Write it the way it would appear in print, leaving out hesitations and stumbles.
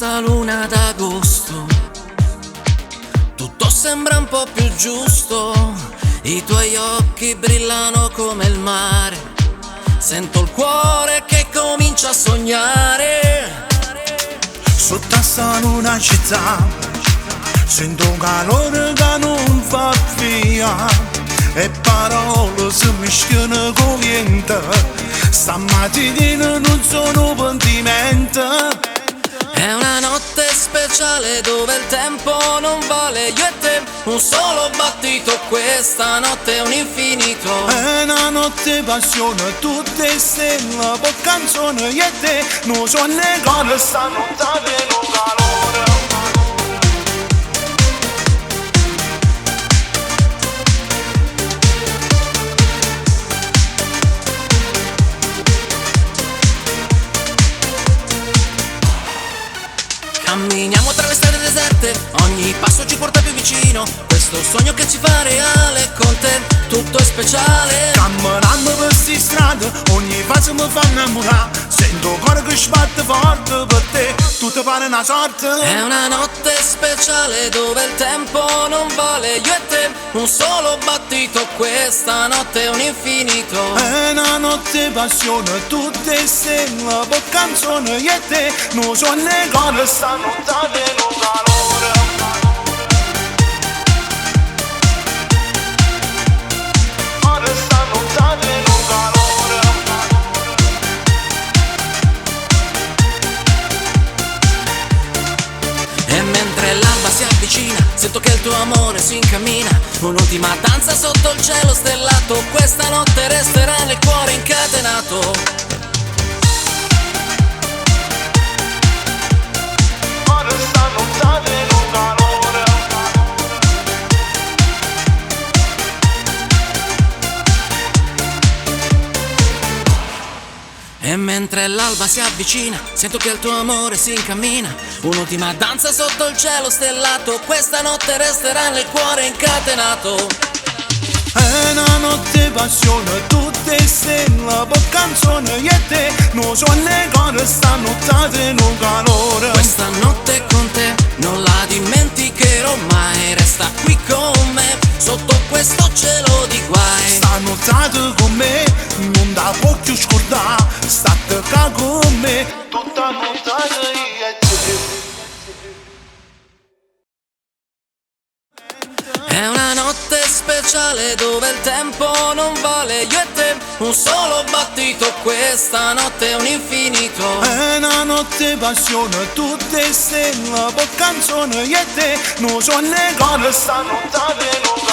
questa luna d'agosto tutto sembra un po' più giusto. I tuoi occhi brillano come il mare, sento il cuore che comincia a sognare. Sotto sta luna città sento un calore che non fa via e parole si mischiano con niente. Stamattina non sono pentimento. È una notte speciale dove il tempo non vale. Io e te, un solo battito, questa notte è un infinito. È una notte passione, tutte stelle, per canzone. Io e te, non so negare, sta notte non calore. Camminiamo tra le strade deserte, ogni passo ci porta più vicino. Questo sogno che ci fa reale, con te tutto è speciale. Camminando per sti strade, ogni fase mi fa innamorare. Sento cuore che sbatte forte per te, tutto pare una sorte. È una notte speciale dove il tempo non vale. Io e te, un solo battito, questa notte è un infinito. È una notte passione, tutte stelle, per canzone. Io e te, non so negare, sta notte non calore. Ora sta notte non calore. E mentre l'alba si avvicina, sento che il tuo amore si incammina. Un'ultima danza sotto il cielo stellato, questa notte resterà nel cuore incatenato. Ora sta notte non calore. E mentre l'alba si avvicina, sento che il tuo amore si incammina. Un'ultima danza sotto il cielo stellato, questa notte resterà nel cuore incatenato. È una notte passione, tutte stelle, per canzone. Io e te, non so negare, sta notte non calore. Questa notte con te non la dimenticherò mai. Resta qui con me, sotto questo cielo di guai. Sta notte con me, non da può più scordare. State qua con me, tutta notte io e te. È una notte speciale dove il tempo non vale. Io e te, un solo battito, questa notte è un infinito. È una notte passione, tutte stelle, per canzone. Io e te, non so negare, sta notte non